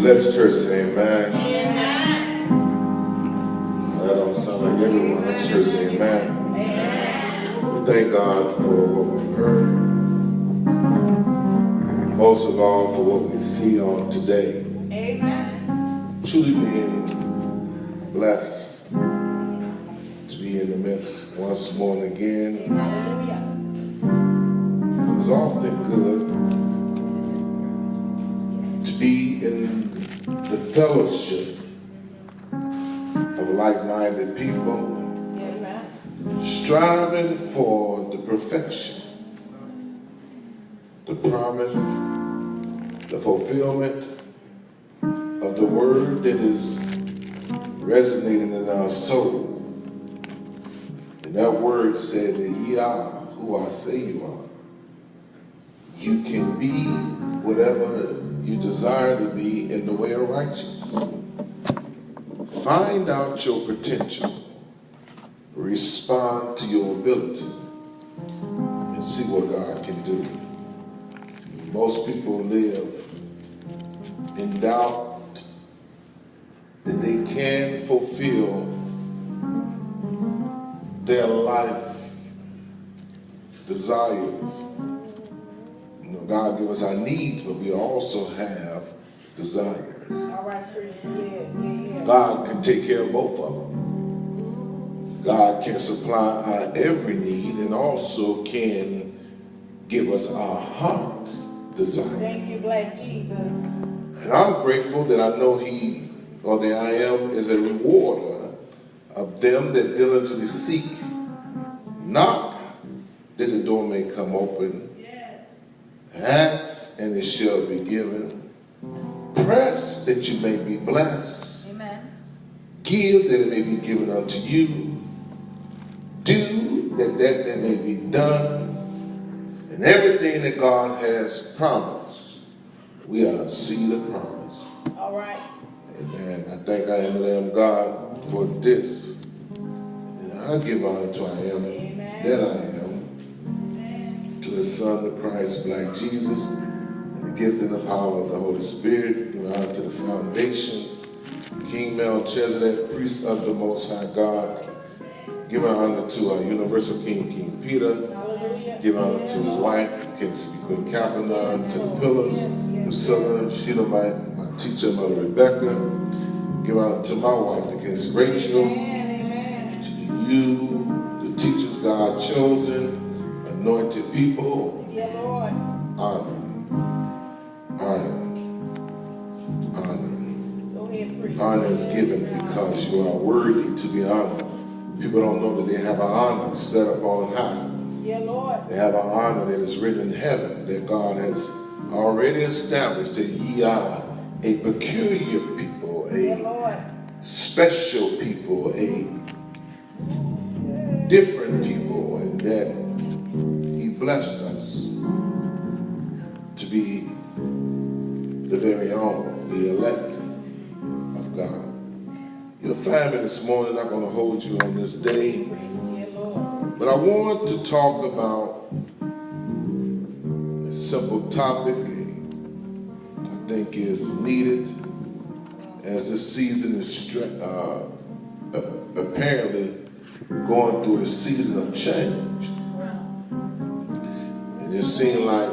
Let the church say amen. That don't sound like everyone. Let the church say amen. We thank God for what we've heard. Most of all for what we see on today. Amen. Truly being blessed to be in the midst once more and again. Hallelujah. It's often good to be in the fellowship of like-minded people, striving for the perfection, the promise, the fulfillment of the word that is resonating in our soul. And that word said that ye are who I say you are. You can be whatever you desire to be in the way of righteousness. Find out your potential. Respond to your ability and see what God can do. Most people live in doubt that they can fulfill their life desires. You know, God gives us our needs, but we also have desires. All right, yeah. God can take care of both of them. God can supply our every need and also can give us our heart's desire. Thank you, Black Jesus. And I'm grateful that I know He, or that I am, is a rewarder of them that diligently seek. Knock, that the door may come open. Yes. Ask, and it shall be given. Press, that you may be blessed. Amen. Give, that it may be given unto you. Do, that may be done. And everything that God has promised, we are a seed of promise. All right. Amen. I thank I am the Lamb of God for this. And I give honor to I am. Amen. That I am. Amen. To His Son, the Christ, Black Jesus, and the gift and the power of the Holy Spirit. Give honor to the foundation, King Melchizedek, priest of the Most High God. Give honor to our universal King, King Peter. Hallelujah. Give honor to his wife, King Queen Capernaum, to the pillars, Priscilla, Shunammite, my teacher, Mother Rebecca. Give honor to my wife, the King Rachel. Amen. To you, the teachers God chosen, anointed people. Yeah, Lord. Honor. Honor is given because you are worthy to be honored. People don't know that they have an honor set up on high. Yeah, Lord. They have an honor that is written in heaven, that God has already established that ye are a peculiar people, a special people, a different people, and that He blessed us to be the very own, the elect of God. Your family this morning, not going to hold you on this day, but I want to talk about a simple topic I think is needed as this season is apparently going through a season of change. And it seems like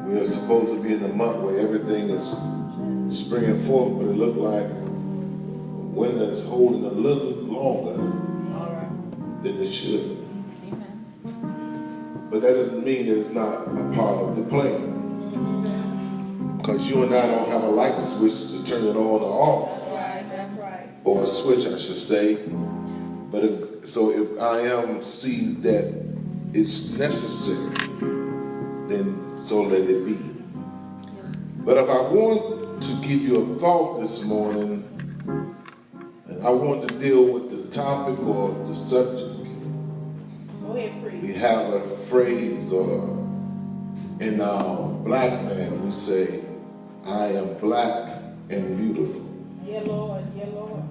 we're supposed to be in a month where everything is springing forth, but it looked like winter is holding a little longer than it should. But that doesn't mean that it's not a part of the plan. Because you and I don't have a light switch to turn it on or off. That's right. Or a switch, I should say. But if I am sees that it's necessary, then so let it be. But if I want to give you a thought this morning, and I want to deal with the topic or the subject. Go ahead, preach. We have a phrase, or in our black man, we say, I am black and beautiful. Yeah, Lord. Yeah, Lord.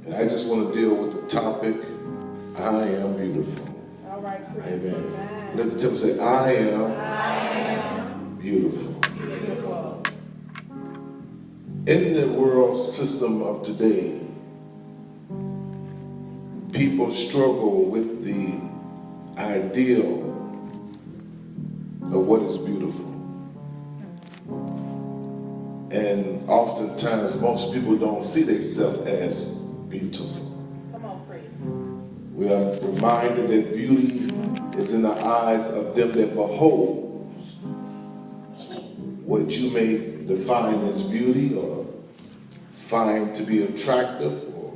And I just want to deal with the topic, I am beautiful. All right, preach. Amen. Let the temple say, I am beautiful. Beautiful. In the world system of today, people struggle with the ideal of what is beautiful. And oftentimes, most people don't see themselves as beautiful. Come on, praise. We are reminded that beauty is in the eyes of them that behold. What you may define as beauty or find to be attractive or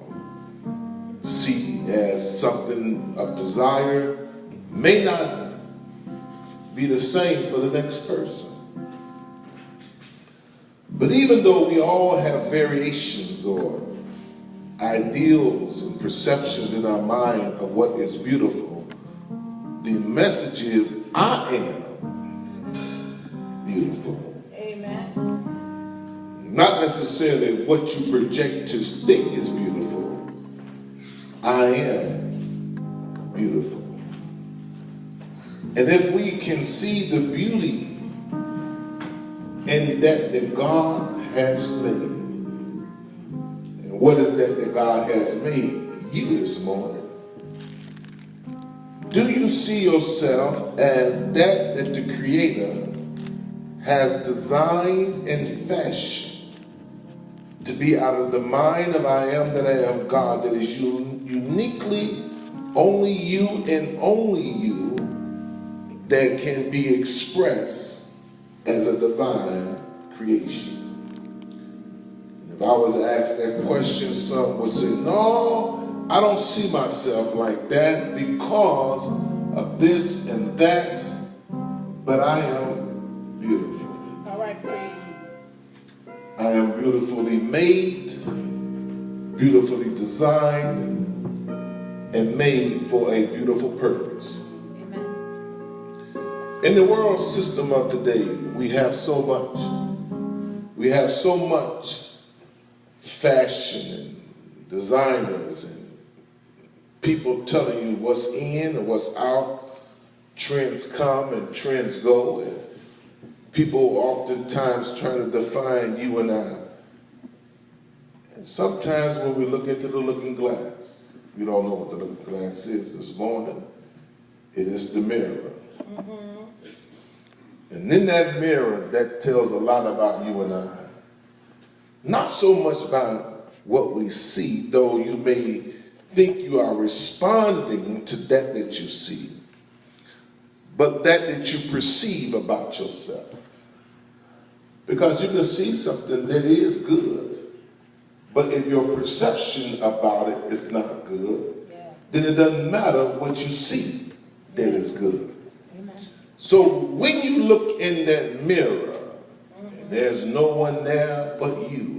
see as something of desire may not be the same for the next person. But even though we all have variations or ideals and perceptions in our mind of what is beautiful, the message is, I am beautiful. Amen. Not necessarily what you project to think is beautiful. I am beautiful. And if we can see the beauty in that God has made, and what is that God has made you this morning? Do you see yourself as that the Creator has designed and fashioned to be out of the mind of I am that I am God, that is uniquely only you and only you that can be expressed as a divine creation? If I was asked that question, some would say, no, I don't see myself like that because of this and that, but I am beautiful. All right, praise. I am beautifully made, beautifully designed, and made for a beautiful purpose. Amen. In the world system of today, we have so much. We have so much fashion and designers and people telling you what's in and what's out. Trends come and trends go, and people oftentimes trying to define you and I. And sometimes when we look into the looking glass, if you don't know what the looking glass is this morning, it is the mirror. Mm-hmm. And in that mirror, that tells a lot about you and I. Not so much about what we see, though you may think you are responding to that you see, but that you perceive about yourself. Because you can see something that is good, but if your perception about it is not good, then it doesn't matter what you see that is good. Amen. So when you look in that mirror, and there's no one there but you,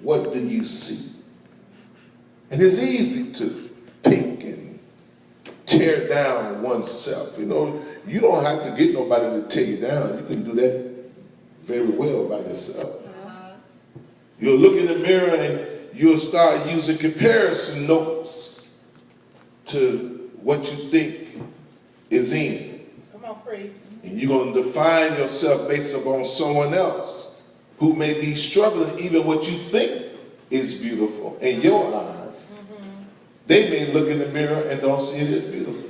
what do you see? And it's easy to pick and tear down oneself. You know, you don't have to get nobody to tear you down. You can do that very well by yourself. You'll look in the mirror and you'll start using comparison notes to what you think is in. Come on, praise. And you're going to define yourself based upon someone else who may be struggling, even what you think is beautiful in your eyes. They may look in the mirror and don't see it as beautiful.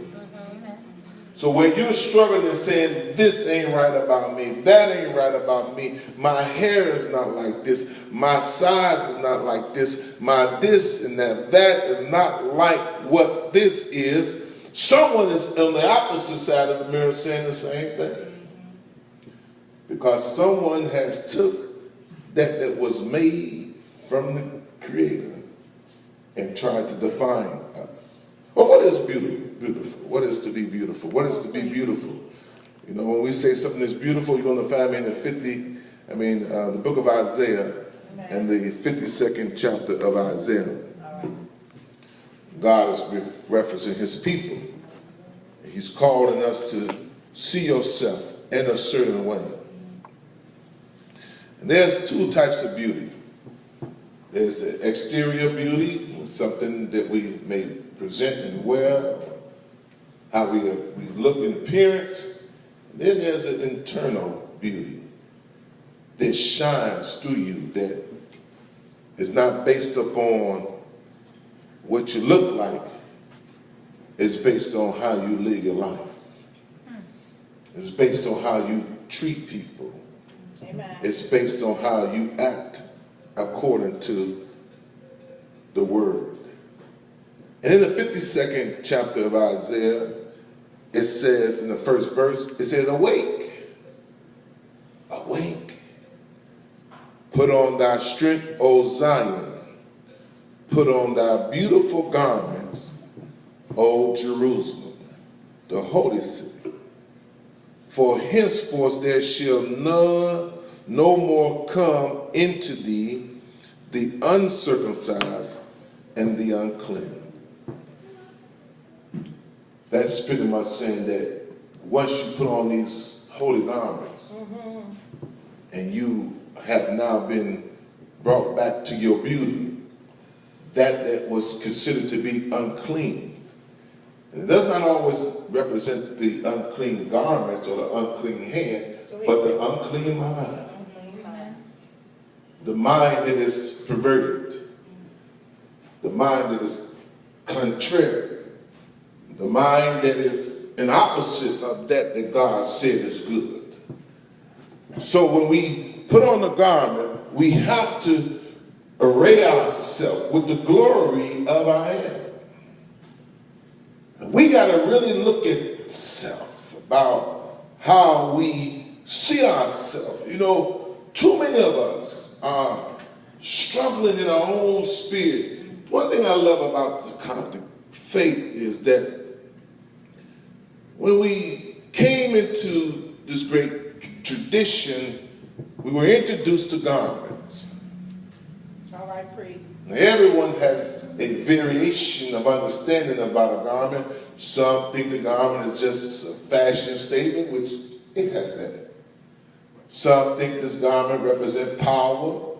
So when you're struggling and saying, this ain't right about me, that ain't right about me, my hair is not like this, my size is not like this, my this and that is not like what this is, someone is on the opposite side of the mirror saying the same thing. Because someone has took that was made from the Creator and tried to define us. Well, what is beautiful? What is to be beautiful? What is to be beautiful? You know, when we say something is beautiful, you're going to find me in the book of Isaiah. Amen. And the 52nd chapter of Isaiah. Right. God is referencing his people. He's calling us to see yourself in a certain way. And there's two types of beauty. There's the exterior beauty, something that we may present and wear, how we look in appearance. And then there's an internal beauty. that shines through you, that is not based upon what you look like. It's based on how you live your life. It's based on how you treat people. Amen. It's based on how you act according to the word. And in the 52nd chapter of Isaiah, it says in the first verse, it says, awake, awake. Put on thy strength, O Zion. Put on thy beautiful garments, O Jerusalem, the holy city. For henceforth there shall no more come into thee the uncircumcised and the unclean. That's pretty much saying that once you put on these holy garments, and you have now been brought back to your beauty, that was considered to be unclean. And it does not always represent the unclean garments or the unclean hand, but the unclean mind. The mind that is perverted. The mind that is contrary. The mind that is an opposite of that God said is good. So when we put on the garment, we have to array ourselves with the glory of our head. And we got to really look at self, about how we see ourselves. You know, too many of us are struggling in our own spirit. One thing I love about the Coptic faith is that when we came into this great tradition, we were introduced to garments. All right, priest. Now, everyone has a variation of understanding about a garment. Some think the garment is just a fashion statement, which it has that. Some think this garment represents power.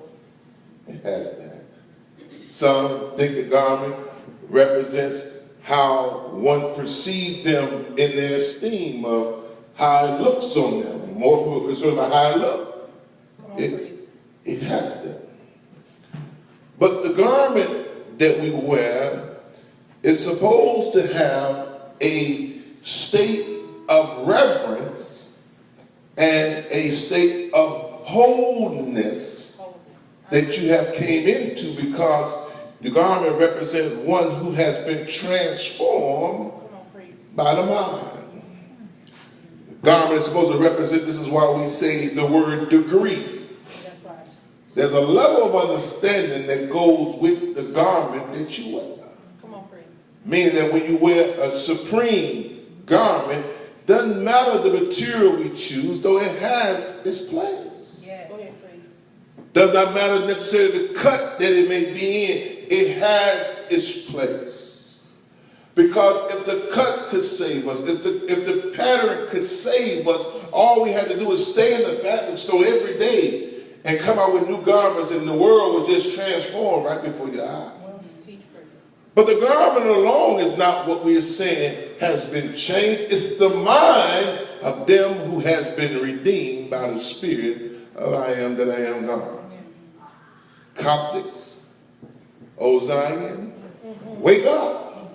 It has that. Some think the garment represents how one perceived them in their esteem of how it looks on them. More people are concerned about how it looks. It has that. But the garment that we wear is supposed to have a state of reverence and a state of wholeness that you have came into, because the garment represents one who has been transformed by the mind. The garment is supposed to represent, this is why we say the word degree. That's right. There's a level of understanding that goes with the garment that you wear. Come on, priest. Meaning that when you wear a supreme garment, doesn't matter the material we choose, though it has its place. Yes. Go ahead, priest. Does not matter necessarily the cut that it may be in, it has its place. Because if the cut could save us, if the pattern could save us, all we had to do is stay in the fabric store every day and come out with new garments, and the world would just transform right before your eyes. But the garment alone is not what we are saying has been changed. It's the mind of them who has been redeemed by the Spirit of I am that I am God. Coptics, O Zion, wake up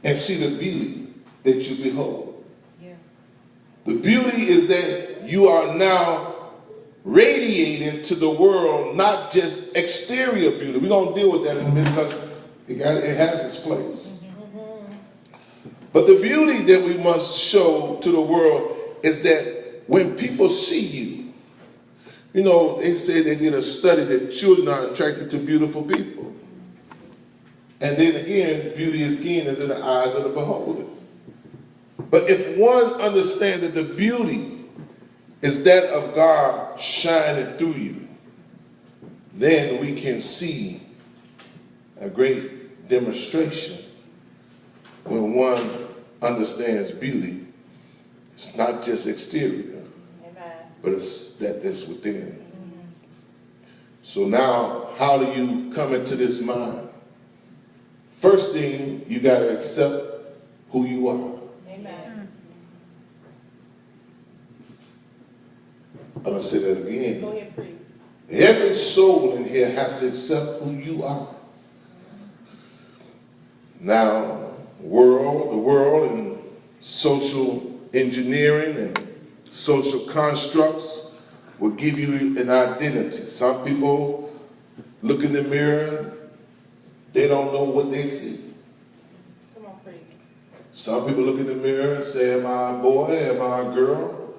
and see the beauty that you behold. Yes. The beauty is that you are now radiating to the world, not just exterior beauty. We're going to deal with that in a minute because it has its place. But the beauty that we must show to the world is that when people see you, you know, they say they did a study that children are attracted to beautiful people. And then again, beauty is again is in the eyes of the beholder. But if one understands that the beauty is that of God shining through you, then we can see a great demonstration when one understands beauty. It's not just exterior, but it's that's within. So now, how do you come into this mind? First thing, you got to accept who you are. Amen. going to say that again. Go ahead, priest. Every soul in here has to accept who you are. Now, the world and social engineering and social constructs will give you an identity. Some people look in the mirror, they don't know what they see. Come on, priest. Some people look in the mirror and say, am I a boy, am I a girl?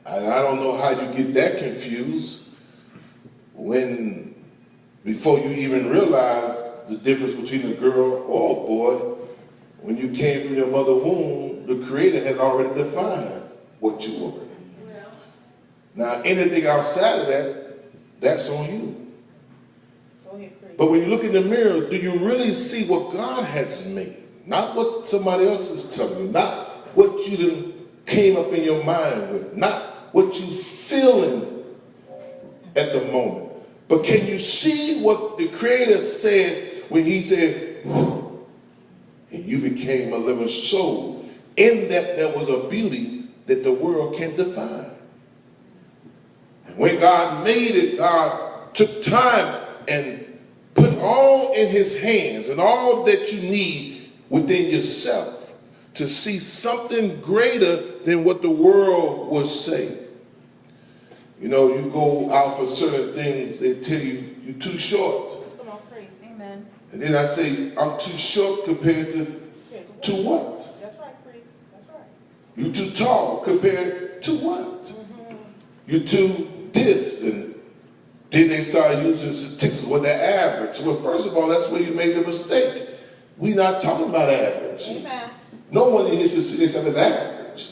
I don't know how you get that confused when, before you even realize the difference between a girl or a boy, when you came from your mother's womb, the Creator had already defined what you were. Now, anything outside of that, that's on you. Go ahead, priest. But when you look in the mirror, do you really see what God has made? Not what somebody else is telling you, not what you done came up in your mind with, not what you feeling at the moment. But can you see what the Creator said when he said, and you became a living soul? In that there was a beauty that the world can't define. And when God made it, God took time and put all in his hands and all that you need within yourself to see something greater than what the world will say. You know, you go out for certain things, they tell you, you're too short. Come on, priest. Amen. And then I say, I'm too short compared to what? That's right, priest. That's right. You're too tall compared to what? You're too this, and then they start using statistics with the average. Well, first of all, that's where you made the mistake. We're not talking about average. Amen. No one in here should see this as average.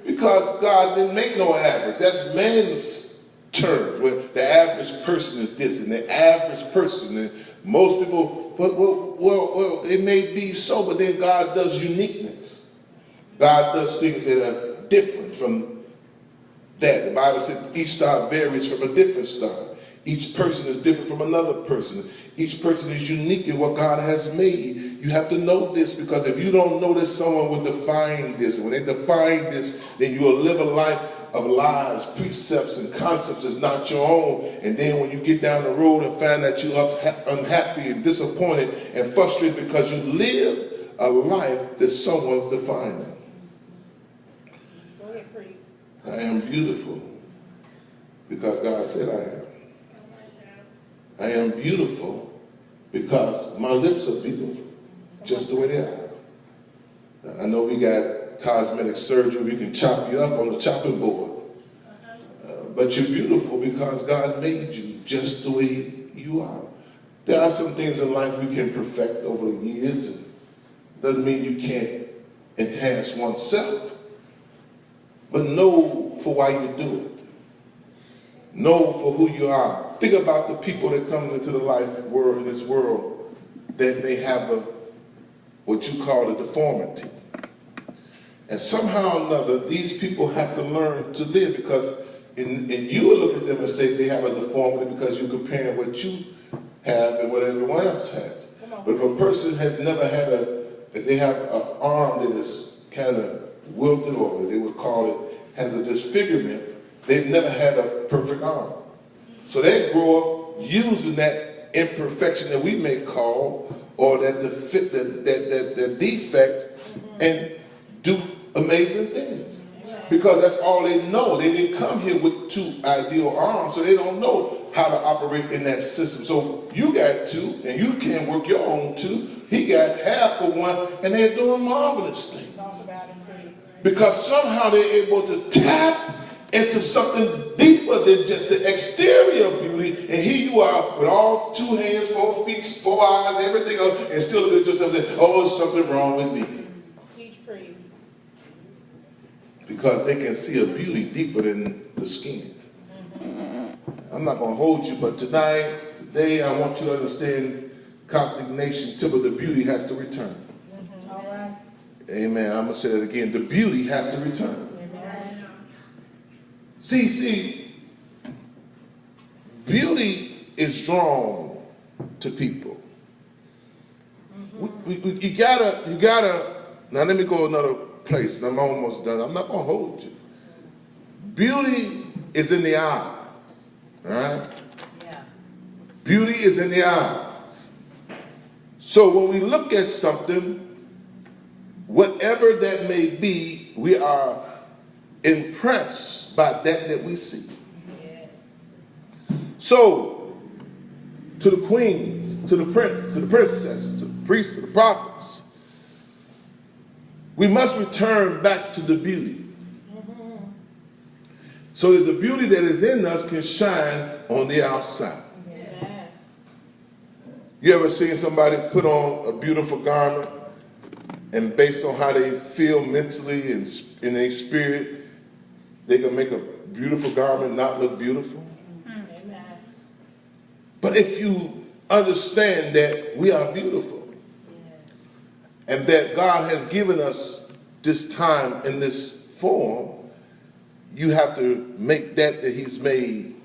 Because God didn't make no average. That's man's term, where the average person is this and the average person. And most people, well, it may be so, but then God does uniqueness. God does things that are different from that. The Bible says each star varies from a different star. Each person is different from another person. Each person is unique in what God has made. You have to know this, because if you don't know this, someone will define this. And when they define this, then you will live a life of lies, precepts, and concepts that's not your own. And then when you get down the road and find that you're unhappy and disappointed and frustrated because you live a life that someone's defining. Go ahead, priest. I am beautiful because God said I am. I am beautiful because my lips are beautiful, just the way they are. Now, I know we got cosmetic surgery, we can chop you up on the chopping board. But you're beautiful because God made you just the way you are. There are some things in life we can perfect over the years. And doesn't mean you can't enhance oneself. But know for why you do it. Know for who you are. Think about the people that come into the life world, in this world, that may have what you call a deformity. And somehow or another, these people have to learn to live, because and you will look at them and say they have a deformity because you're comparing what you have and what everyone else has. But if a person has never had if they have an arm that is kind of wilted, or they would call it, has a disfigurement, they've never had a perfect arm. So they grow up using that imperfection that we may call, or that defect, and do amazing things. Because that's all they know. They didn't come here with two ideal arms, so they don't know how to operate in that system. So you got two, and you can't work your own two. He got half of one, and they're doing marvelous things. Talk about it, please. Because somehow they're able to tap into something deeper than just the exterior beauty. And here you are with all 2 hands, 4 feet, 4 eyes, everything else, and still look at yourself and say, oh, there's something wrong with me. Teach, priest. Because they can see a beauty deeper than the skin. I'm not going to hold you, but today I want you to understand, Coptic nation, Temple, the beauty has to return. All right. Amen. I'm going to say that again. The beauty has to return. Amen. See, beauty is drawn to people. You gotta, now let me go another place, and I'm almost done. I'm not going to hold you. Beauty is in the eyes. All right? Yeah. Beauty is in the eyes. So when we look at something, whatever that may be, we are impressed by that we see. Yes. So, to the queens, to the prince, to the princess, to the priests, to the prophets, we must return back to the beauty. So that the beauty that is in us can shine on the outside. Yes. You ever seen somebody put on a beautiful garment, and based on how they feel mentally and in their spirit, they can make a beautiful garment not look beautiful? Amen. But if you understand that we are beautiful, Yes. and that God has given us this time in this form, you have to make that he's made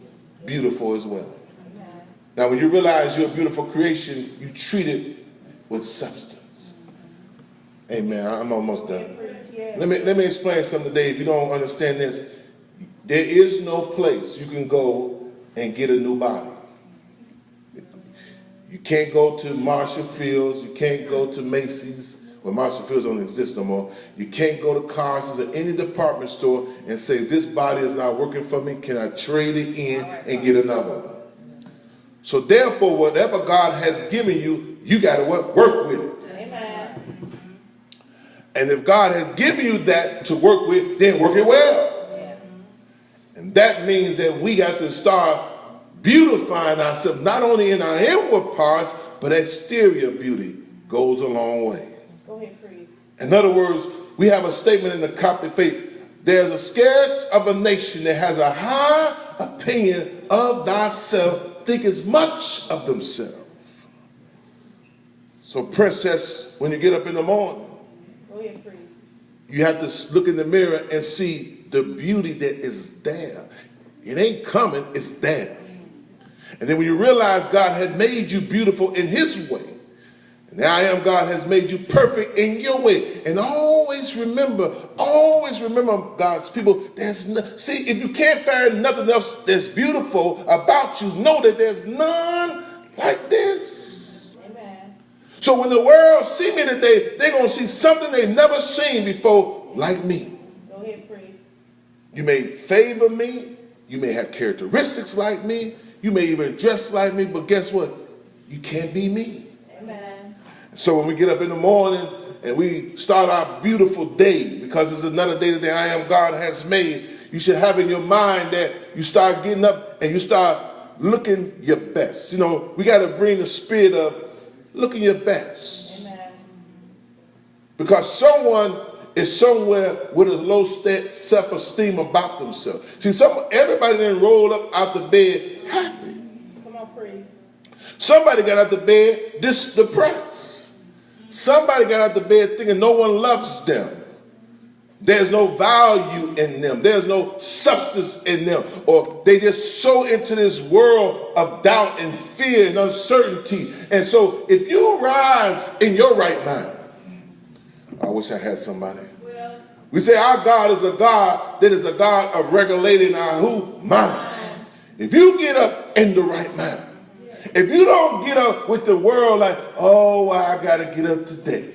beautiful as well. Amen. Now, when you realize you're a beautiful creation, you treat it with substance. Amen. I'm almost done. Yes. Let me explain something today. If you don't understand this, there is no place you can go and get a new body. You can't go to Marshall Fields. You can't go to Macy's. Well, Marshall Fields don't exist no more. You can't go to Carson's or any department store and say, this body is not working for me. Can I trade it in and get another one? So therefore, whatever God has given you, you got to work with it. Amen. And if God has given you that to work with, then work it well. Yeah. And that means that we got to start beautifying ourselves, not only in our inward parts, but exterior beauty goes a long way. Go ahead, please. In other words, we have a statement in the Coptic faith. There's a scarce of a nation that has a high opinion of thyself, think as much of themselves. So, princess, when you get up in the morning, Go ahead, please. you have to look in the mirror and see the beauty that is there. It ain't coming, it's there. And then when you realize God had made you beautiful in his way, and I am God has made you perfect in your way. And always remember God's people, see, if you can't find nothing else that's beautiful about you, know that there's none like this. Amen. So when the world see me today, they're going to see something they've never seen before like me. Go ahead, please. You may favor me. You may have characteristics like me. You may even dress like me. But guess what? You can't be me. Amen. So when we get up in the morning and we start our beautiful day, because it's another day that the I am God has made, you should have in your mind that you start getting up and you start looking your best. You know, we got to bring the spirit of looking your best. Amen. Because someone is somewhere with a low self-esteem about themselves. See, everybody didn't roll up out the bed happy. Come on, please. Somebody got out the bed depressed. Somebody got out the bed thinking no one loves them. There's no value in them. There's no substance in them. Or they just so into this world of doubt and fear and uncertainty. And so if you rise in your right mind, I wish I had somebody. Well, We say our God is a God that is a God of regulating our who? Mind. If you get up in the right mind, if you don't get up with the world like, oh, I got to get up today.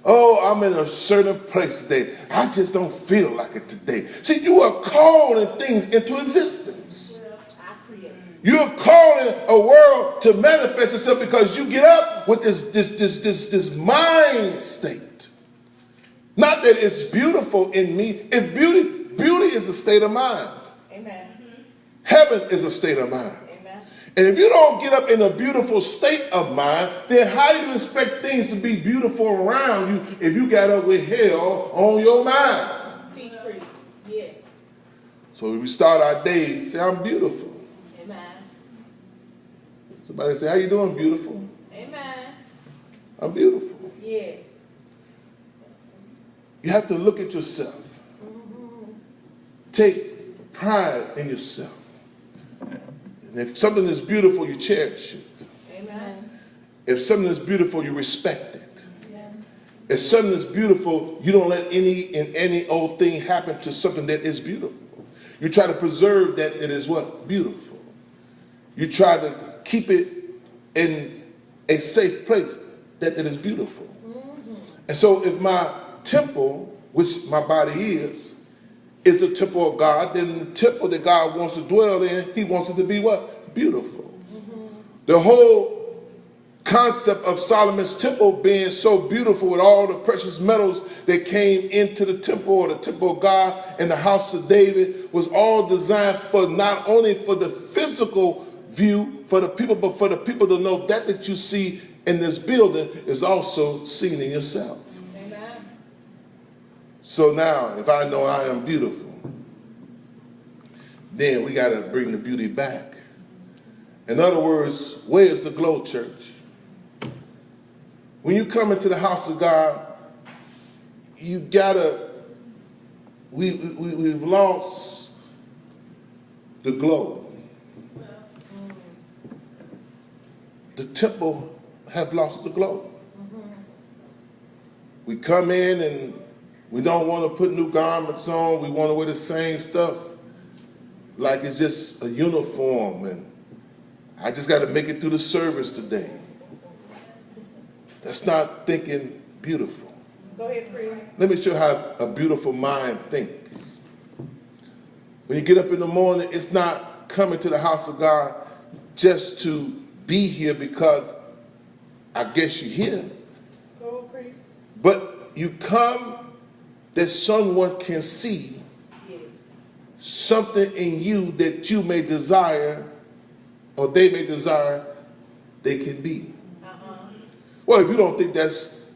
Oh, I'm in a certain place today. I just don't feel like it today. See, you are calling things into existence. I create. You're calling a world to manifest itself because you get up with this mind state. Not that it's beautiful in me. If beauty is a state of mind. Amen. Heaven is a state of mind. Amen. And if you don't get up in a beautiful state of mind, then how do you expect things to be beautiful around you if you got up with hell on your mind? Teach, priest. Yes. So if we start our day, say, I'm beautiful. Amen. Somebody say, how you doing, beautiful? Amen. I'm beautiful. Yeah. You have to look at yourself. Take pride in yourself. And if something is beautiful, you cherish it. Amen. If something is beautiful, you respect it. Yes. If something is beautiful, you don't let any old thing happen to something that is beautiful. You try to preserve that it is what? Beautiful. You try to keep it in a safe place that it is beautiful. And so if my temple, which my body is the temple of God, then the temple that God wants to dwell in, he wants it to be what? Beautiful. The whole concept of Solomon's temple being so beautiful with all the precious metals that came into the temple or the temple of God and the house of David was all designed for not only for the physical view for the people, but for the people to know that you see in this building is also seen in yourself. Amen. So now, if I know I am beautiful, then we got to bring the beauty back. In other words, where is the glow, church? When you come into the house of God, you gotta, we've lost the glow. The temple have lost the glow. We come in and we don't want to put new garments on. We want to wear the same stuff like it's just a uniform and I just got to make it through the service today. That's not thinking beautiful. Go ahead, Chris. Let me show you how a beautiful mind thinks. When you get up in the morning, it's not coming to the house of God just to be here because I guess you're here. Go, Chris. But you come that someone can see something in you that you may desire or they may desire they can be. Well, if you don't think that's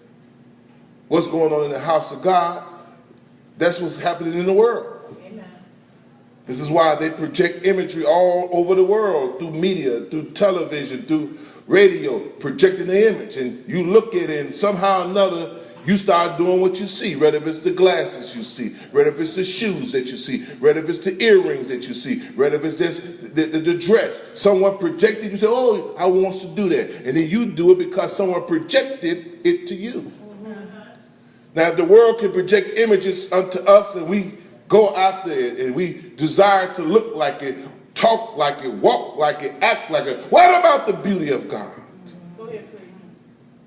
what's going on in the house of God, that's what's happening in the world. Amen. This is why they project imagery all over the world through media, through television, through radio, projecting the image. And you look at it and somehow or another, you start doing what you see, whether if it's the glasses you see, whether if it's the shoes that you see, whether if it's the earrings that you see, whether if it's just the dress. Someone projected, you say, oh, I want to do that. And then you do it because someone projected it to you. Now, if the world can project images unto us and we go after it and we desire to look like it, talk like it, walk like it, act like it, what about the beauty of God? Go ahead, please.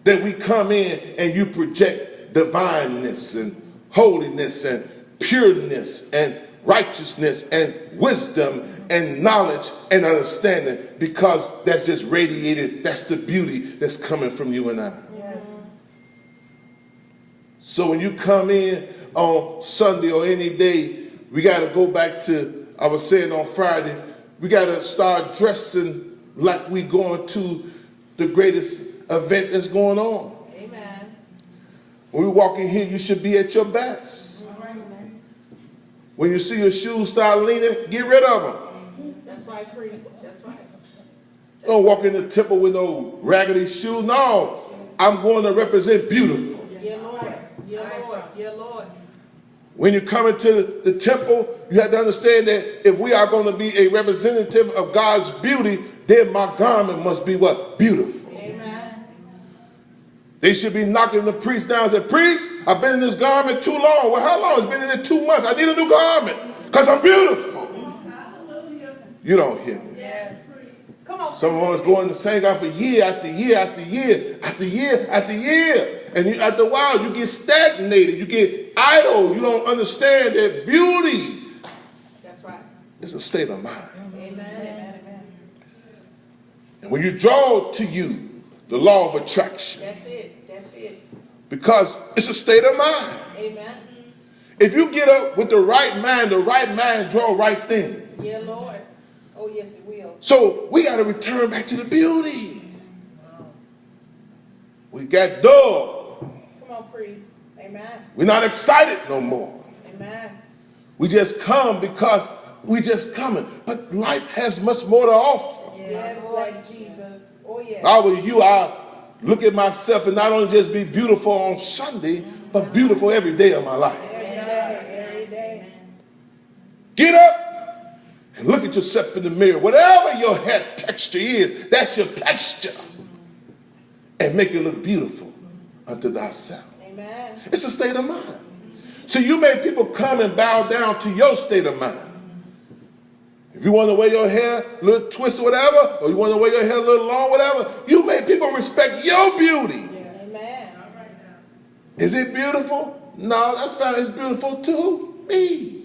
That we come in and you project divineness and holiness and pureness and righteousness and wisdom and knowledge and understanding because that's just radiated, that's the beauty that's coming from you and I. Yes. So when you come in on Sunday or any day, we got to go back to, I was saying on Friday, we got to start dressing like we going to the greatest event that's going on. Amen. When we walk in here, you should be at your best. When you see your shoes start leaning, get rid of them. That's right, Chris. That's right. Don't walk in the temple with no raggedy shoes. No, I'm going to represent beautiful. Yeah, Lord. Yeah, Lord. Yeah, Lord. When you come into the temple, you have to understand that if we are going to be a representative of God's beauty, then my garment must be what? Beautiful. Amen. They should be knocking the priest down and say, priest, I've been in this garment too long. Well, how long? It's been in it 2 months. I need a new garment because I'm beautiful. You don't hear me. Yes. Come on. Some of us going to sing God for year after year after year after year after year. And you, after a while, you get stagnated. You get idle. You don't understand that beauty. That's right. It's a state of mind. Amen. Amen. Amen. And when you draw to you the law of attraction, That's it. That's it. because it's a state of mind. Amen. If you get up with the right mind draw right things. Yeah, Lord. Oh, yes, it will. So we got to return back to the beauty. We got dull. Come on, priest. Amen. We're not excited no more. Amen. We just come because we just coming. But life has much more to offer. Yes, like Jesus. Oh, yes. If I were you, I look at myself and not only just be beautiful on Sunday, but beautiful every day of my life. Every day. Every day. Get up and look at yourself in the mirror. Whatever your hair texture is, that's your texture. And make it look beautiful unto thyself. Amen. It's a state of mind. So you make people come and bow down to your state of mind. If you want to wear your hair a little twist or whatever, or you want to wear your hair a little long, whatever, you make people respect your beauty. Yeah. Amen. Is it beautiful? No, that's fine. It's beautiful to me.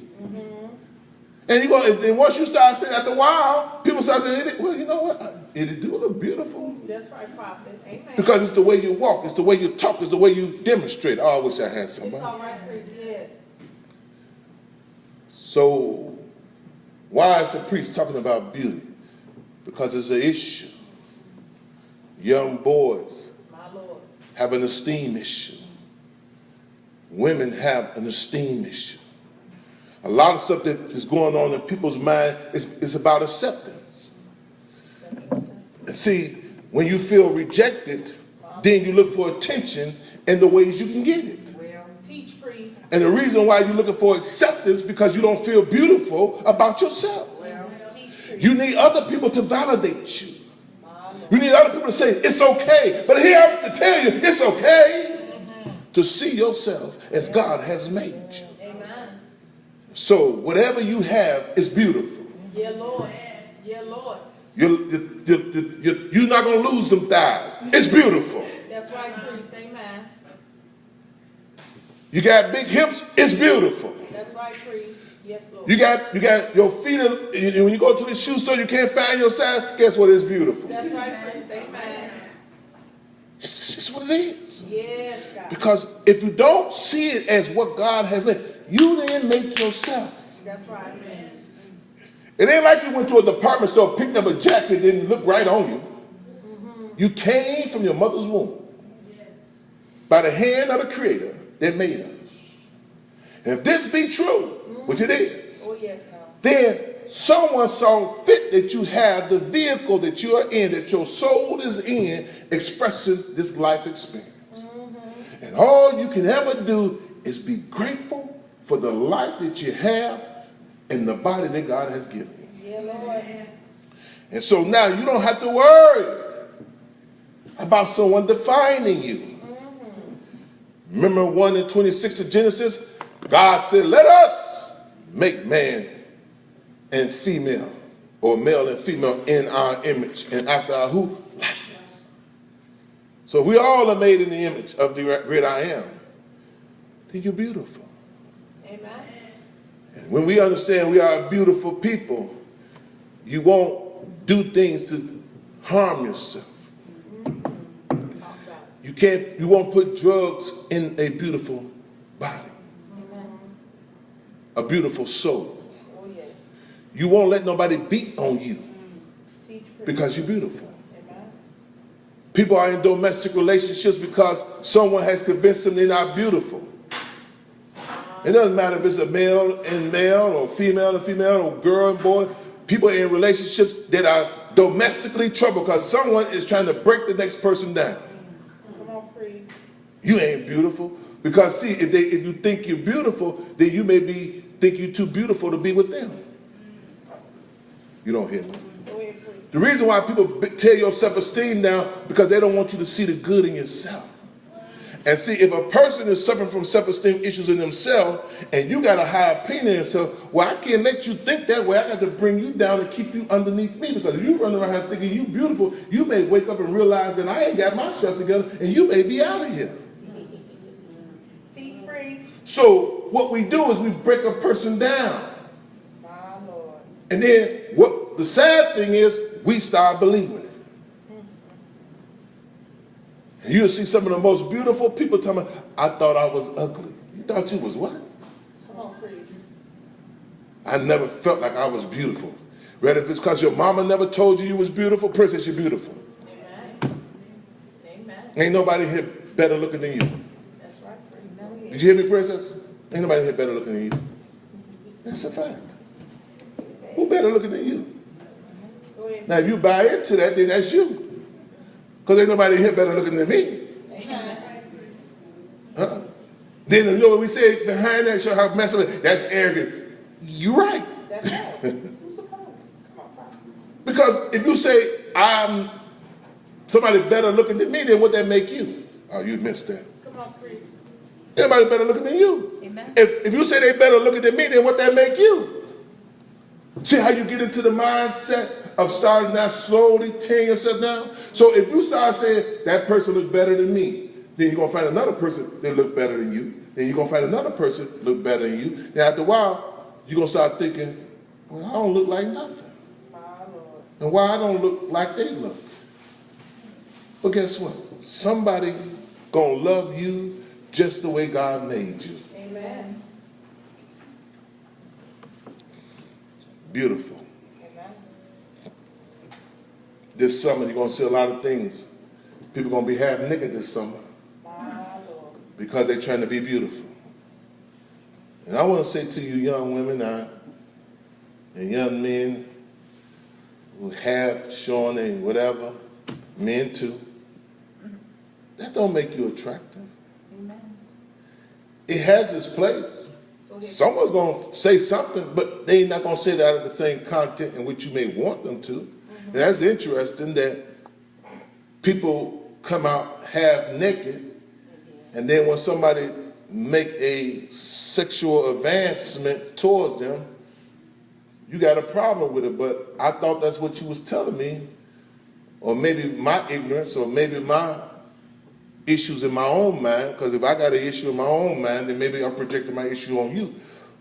And once you start saying after a while, people start saying, well, you know what? It do look beautiful. That's right, prophet. Amen. Because it's the way you walk, it's the way you talk, it's the way you demonstrate. Oh, I wish I had somebody. It's all right, Chris. Yes. So, why is the priest talking about beauty? Because it's an issue. Young boys My Lord. have an esteem issue. Women have an esteem issue. A lot of stuff that is going on in people's mind is about acceptance. And see, when you feel rejected, then you look for attention in the ways you can get it. Well, teach, priest. And the reason why you're looking for acceptance is because you don't feel beautiful about yourself. Well, teach, priest. You need other people to validate you. You need other people to say, it's okay. But here I have to tell you, it's okay to see yourself as God has made you. Amen. So whatever you have is beautiful. Yeah, Lord. Yeah, Lord. You're not going to lose them thighs. It's beautiful. That's right, priest. Amen. You got big hips. It's beautiful. That's right, priest. Yes, Lord. You got your feet. When you go to the shoe store, you can't find your size. Guess what? It's beautiful. That's right, priest. Amen. It's what it is. Yes, God. Because if you don't see it as what God has made, you didn't make yourself. That's right, man. It ain't like you went to a department store, picked up a jacket, didn't look right on you. You came from your mother's womb by the hand of the Creator that made us. And if this be true, which it is, Oh, yes, no. then someone saw fit that you have the vehicle that you are in, that your soul is in, expressing this life experience. And all you can ever do is be grateful for the life that you have and the body that God has given you. Yeah, Lord. And so now you don't have to worry about someone defining you. Remember 1:26 of Genesis? God said, let us make man and female, or male and female, in our image and after our who? Likeness. So if we all are made in the image of the great I am, then you're beautiful. Amen. And when we understand we are beautiful people, you won't do things to harm yourself. You won't put drugs in a beautiful body, a beautiful soul. Oh, yes. You won't let nobody beat on you Teach, priest. because you're beautiful. Amen. People are in domestic relationships because someone has convinced them they're not beautiful. It doesn't matter if it's a male and male, or female and female, or girl and boy. People are in relationships that are domestically troubled because someone is trying to break the next person down. Come on, priest. You ain't beautiful. Because see, if you think you're beautiful, then you may think you're too beautiful to be with them. You don't hear me. Go ahead, priest. The reason why people tear your self-esteem down, because they don't want you to see the good in yourself. And see, if a person is suffering from self-esteem issues in themselves, and you got a high opinion of yourself, well, I can't let you think that way. I got to bring you down and keep you underneath me. Because if you run around here thinking you beautiful, you may wake up and realize that I ain't got myself together, and you may be out of here. Teach, priest. So what we do is we break a person down. My Lord. And then what the sad thing is, we start believing it. And you'll see some of the most beautiful people telling me, I thought I was ugly. You thought you was what? Come on, priest. I never felt like I was beautiful. Whether if it's because your mama never told you was beautiful, princess, you're beautiful. Amen. Amen. Ain't nobody here better looking than you. That's right, priest. Did you hear me, princess? Ain't nobody here better looking than you. That's a fact. Who better looking than you? Go ahead. Now, if you buy into that, then that's you. Because ain't nobody here better looking than me. Amen. Huh? Then you know what we say behind that, show how messed up. That's arrogant. You're right. That's right. Who's supposed? Come on, prophet. Because if you say I'm somebody better looking than me, then what that make you? Oh, you missed that. Come on, priest. Anybody better looking than you. Amen. If you say they better looking than me, then what that make you? See how you get into the mindset of starting now slowly tearing yourself down? So if you start saying, that person looks better than me, then you're going to find another person that look better than you. Then you're going to find another person that look better than you. Then after a while, you're going to start thinking, well, I don't look like nothing. And why I don't look like they look? But guess what? Somebody going to love you just the way God made you. Amen. Beautiful. Amen. This summer, you're going to see a lot of things. People are going to be half naked this summer because they're trying to be beautiful. And I want to say to you young women and young men who have shown and whatever, men too, that don't make you attractive. Amen. It has its place. Someone's going to say something, but they're not going to say that out of the same content in which you may want them to. And that's interesting that people come out half naked, and then when somebody make a sexual advancement towards them, you got a problem with it. But I thought that's what you was telling me, or maybe my ignorance, or maybe my issues in my own mind, because if I got an issue in my own mind, then maybe I'm projecting my issue on you.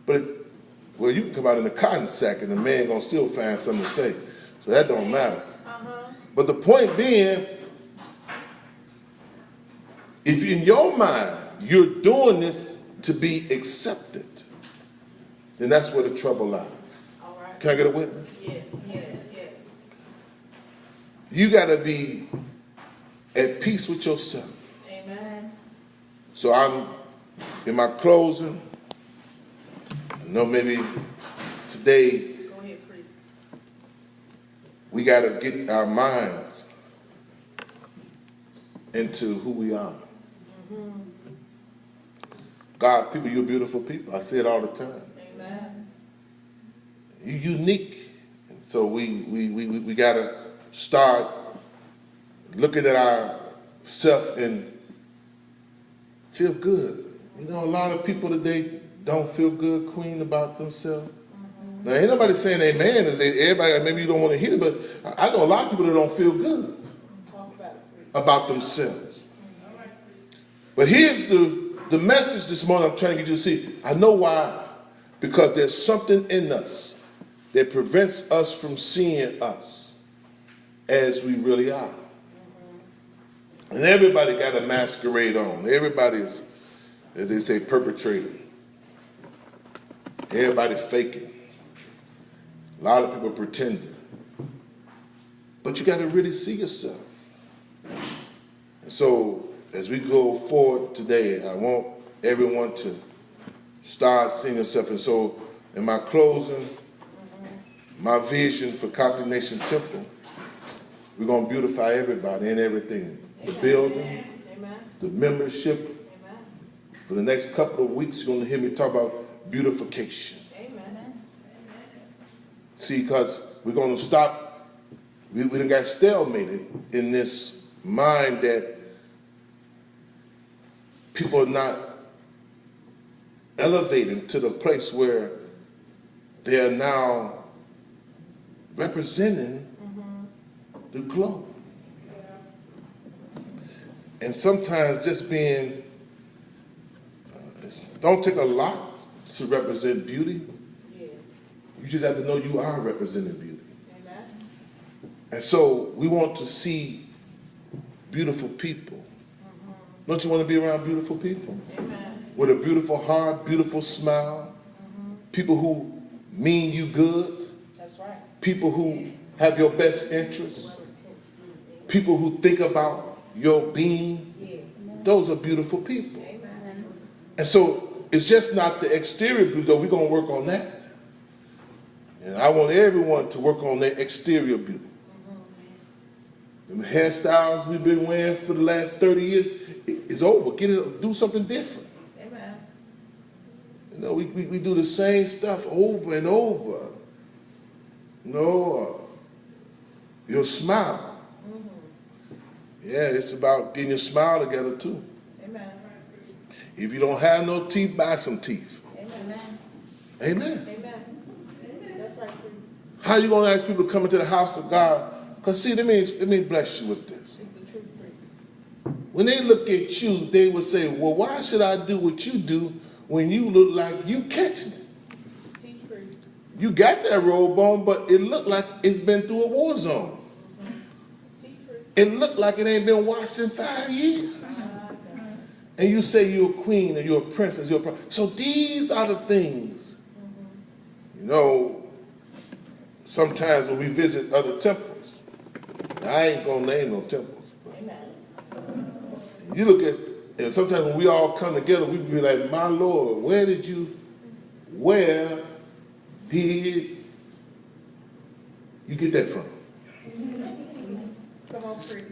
But, well, you can come out in a cotton sack and the man going to still find something to say. So that don't matter. But the point being, if in your mind you're doing this to be accepted, then that's where the trouble lies. All right. Can I get a witness? Yes, yes, yes. You got to be at peace with yourself. Amen. So I'm in my closing. I know maybe today Go ahead, preach. we got to get our minds into who we are. God, people, you're beautiful people. I say it all the time. Amen. You're unique. And so we got to start looking at ourselves and feel good. You know, a lot of people today don't feel good, Queen, about themselves. Now, ain't nobody saying amen. Everybody, maybe you don't want to hear it, but I know a lot of people that don't feel good about themselves. But here's the message this morning I'm trying to get you to see. I know why. Because there's something in us that prevents us from seeing us as we really are. And everybody got a masquerade on. Everybody's, as they say, perpetrating. Everybody faking. A lot of people pretending. But you got to really see yourself. And so, as we go forward today, I want everyone to start seeing yourself. And so, in my closing, my vision for Coptic Nation Temple, we're going to beautify everybody and everything. The building, the membership. For the next couple of weeks, you're going to hear me talk about beautification. See, because we're going to stop, we done got stalemated in this mind that people are not elevating to the place where they are now representing the globe. And sometimes just being, don't take a lot to represent beauty. You just have to know you are representing beauty. And so we want to see beautiful people. Don't you want to be around beautiful people? With a beautiful heart, beautiful smile. People who mean you good. That's right. People who have your best interests. People who think about your being. Those are beautiful people. And so it's just not the exterior beauty, though. We're going to work on that. And I want everyone to work on their exterior beauty. The hairstyles we've been wearing for the last 30 years is over. Do something different. Amen. You know, we do the same stuff over and over. You know, your smile. Yeah, it's about getting your smile together too. Amen. If you don't have no teeth, buy some teeth. Amen. Amen. Amen. That's right, please. How you going to ask people to come into the house of God? Because see, let me bless you with this. It's the truth, priest. When they look at you, they will say, well, why should I do what you do when you look like you catching it? Teach, priest. You got that robe on, but it looked like it's been through a war zone. Teach, priest. It looked like it ain't been washed in 5 years. And you say you're a queen and you're a princess. So these are the things, you know, sometimes when we visit other temples, I ain't going to name no temples. But you look at, and sometimes when we all come together, we be like, my Lord, where did you get that from? Come on, priest.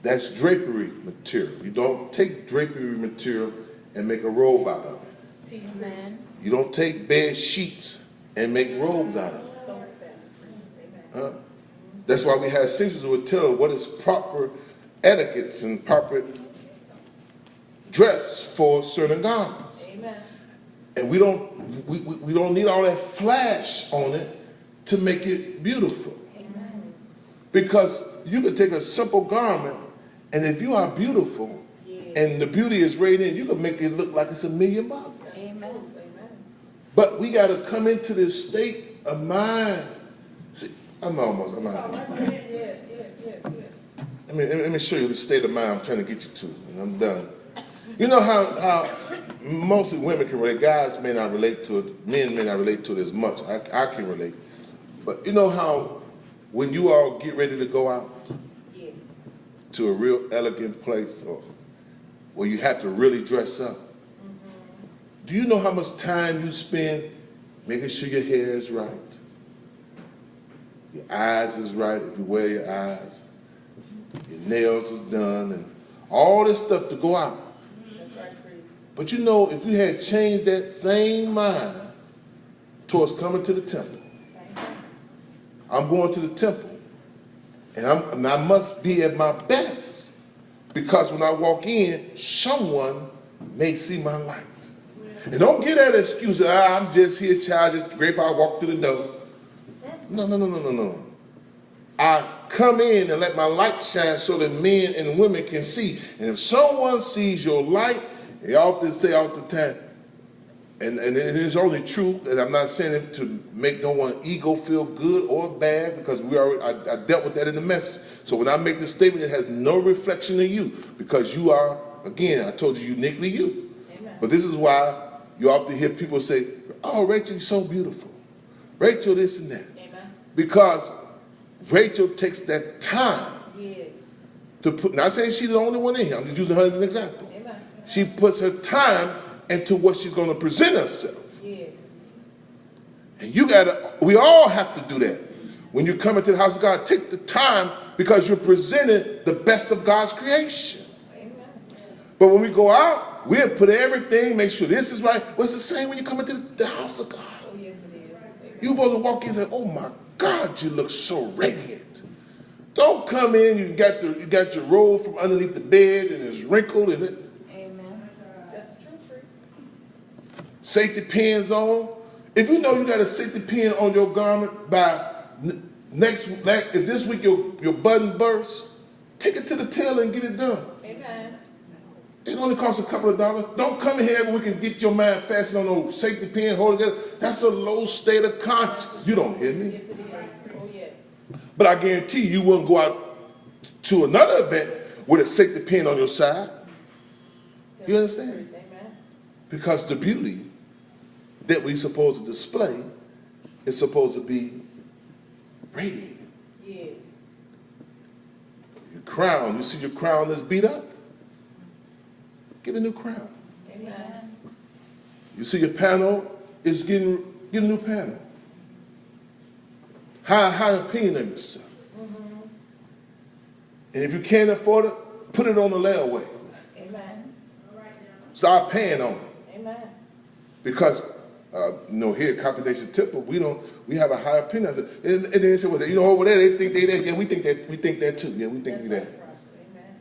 That's drapery material. You don't take drapery material and make a robe out of it. Teach, man. You don't take bed sheets and make robes out of it. So Amen. That's why we have sisters who would tell what is proper etiquettes and proper dress for certain garments. Amen. And we don't need all that flash on it to make it beautiful. Amen. Because you could take a simple garment, and if you are beautiful, and the beauty is radiant, you can make it look like it's $1 million. Amen. Amen. But we got to come into this state of mind. See, I'm out. Yes. Let me show you the state of mind I'm trying to get you to, and I'm done. You know how mostly women can relate. Guys may not relate to it. Men may not relate to it as much. I can relate. But you know how when you all get ready to go out to a real elegant place or where you have to really dress up, do you know how much time you spend making sure your hair is right? Your eyes is right if you wear your eyes. Your nails is done and all this stuff to go out. That's right, priest. But you know, if you had changed that same mind towards coming to the temple, I'm going to the temple and I must be at my best because when I walk in, someone may see my light. And don't get that excuse, I'm just here, child, just grateful I walk through the door. No. I come in and let my light shine so that men and women can see. And if someone sees your light, they often say all the time, and it is only true, and I'm not saying it to make no one ego feel good or bad, because I dealt with that in the message. So when I make this statement, it has no reflection of you, because you are, again, I told you, uniquely you. Amen. But this is why you often hear people say, oh, Rachel, you're so beautiful. Rachel, this and that. Amen. Because Rachel takes that time to put, not saying she's the only one in here, I'm just using her as an example. Amen. She puts her time into what she's going to present herself. And we all have to do that. When you come into the house of God, take the time because you're presenting the best of God's creation. Amen. But when we go out, we'll put everything, make sure this is right. Well, it's the same when you come into the house of God. Oh, yes, it is. Amen. You're supposed to walk in and say, oh my God, you look so radiant. Don't come in, you got your robe from underneath the bed and it's wrinkled and it. Amen. That's the truth, priest. Safety pins on. If you know you got a safety pin on your garment by if this week your button bursts, take it to the tailor and get it done. Amen. It only costs a couple of dollars. Don't come in here and we can get your mind fastened on no safety pin, hold it together. That's a low state of conscience. You don't hear me? Yes, it is. Oh, yes. But I guarantee you wouldn't go out to another event with a safety pin on your side. You understand? Amen. Because the beauty that we're supposed to display is supposed to be radiant. Yeah. Your crown, you see your crown is beat up? Get a new crown. Amen. You see your panel is get a new panel. High opinion of yourself. And if you can't afford it, put it on the layaway. Amen. Start paying on it. Amen. Because here at Coptic Temple, we have a high opinion. And then they say, well, over there they think they that. Yeah, we think that too. Yeah, we think that. Amen.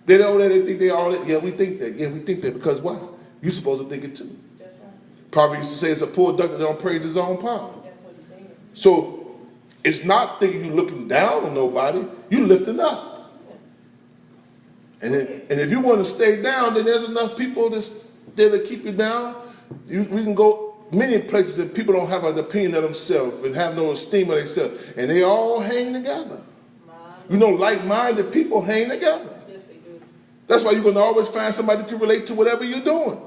They over there they think they all that. Yeah, we think that. Yeah, we think that. Because why? You're supposed to think it too. That's right. Proverbs used to say it's a poor duck that don't praise his own pond. That's what he said. So it's not thinking you're looking down on nobody, you're lifting up. And if you want to stay down, then there's enough people that's there to keep you down. We can go many places that people don't have an opinion of themselves and have no esteem of themselves. And they all hang together. You know, like-minded people hang together. Yes, they do. That's why you're going to always find somebody to relate to whatever you're doing.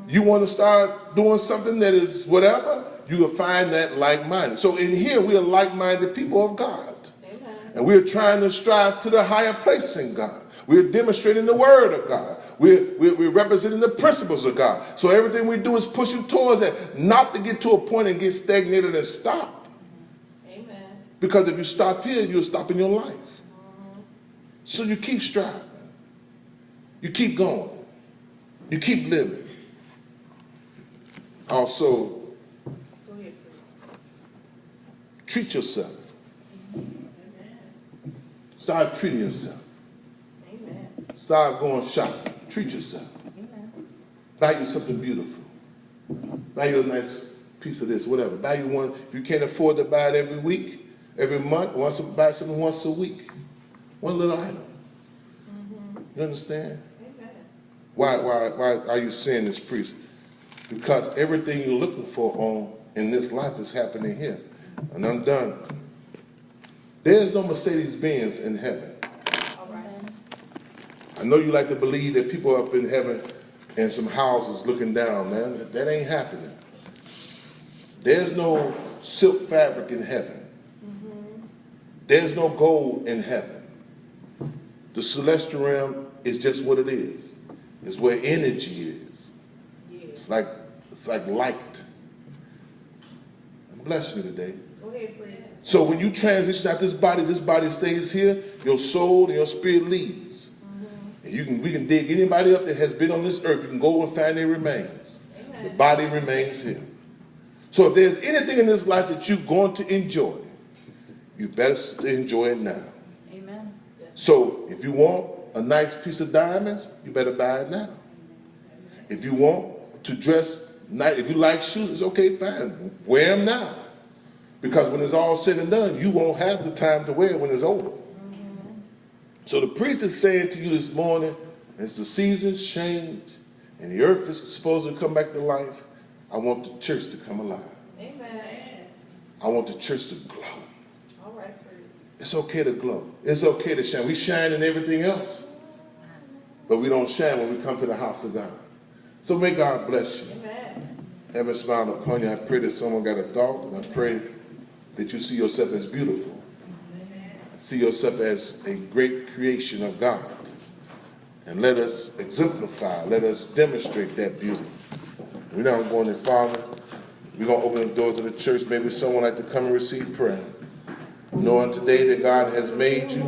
You want to start doing something that is whatever, you will find that like-minded. So in here, we are like-minded people of God. Amen. And we're trying to strive to the higher place in God. We're demonstrating the word of God. We're representing the principles of God. So everything we do is pushing towards that, not to get to a point and get stagnated and stop. Amen. Because if you stop here, you'll stop in your life. So you keep striving. You keep going. You keep living. Also, Go ahead, please. treat yourself. Start treating yourself. Amen. Start going shopping. Treat yourself. Amen. Buy you something beautiful. Buy you a nice piece of this, whatever. Buy you one. If you can't afford to buy it every week, every month, buy something once a week. One little item. You understand? Amen. Why are you saying this, priest? Because everything you're looking for in this life is happening here. And I'm done. There's no Mercedes-Benz in heaven. All right. I know you like to believe that people are up in heaven in some houses looking down, man. That ain't happening. There's no silk fabric in heaven. There's no gold in heaven. The celestial realm is just what it is. It's where energy is. It's like light. I'm blessing you today. Go ahead, please. So when you transition out this body stays here, your soul and your spirit leaves. And we can dig anybody up that has been on this earth. You can go and find their remains. Amen. The body remains here. So if there's anything in this life that you're going to enjoy, you better enjoy it now. Amen. So if you want a nice piece of diamonds, you better buy it now. If you want to dress nice, if you like shoes, it's okay, fine. Wear them now. Because when it's all said and done, you won't have the time to wear it when it's over. So the priest is saying to you this morning, as the seasons change and the earth is supposed to come back to life, I want the church to come alive. Amen. I want the church to glow. All right, please. It's okay to glow. It's okay to shine. We shine in everything else, but we don't shine when we come to the house of God. So may God bless you. Amen. Heaven smile upon you. I pray that someone got a thought, and I pray that you see yourself as beautiful. See yourself as a great creation of God. And let us exemplify, let us demonstrate that beauty. We're now going to Father. We're going to open the doors of the church. Maybe someone like to come and receive prayer. Knowing today that God has made you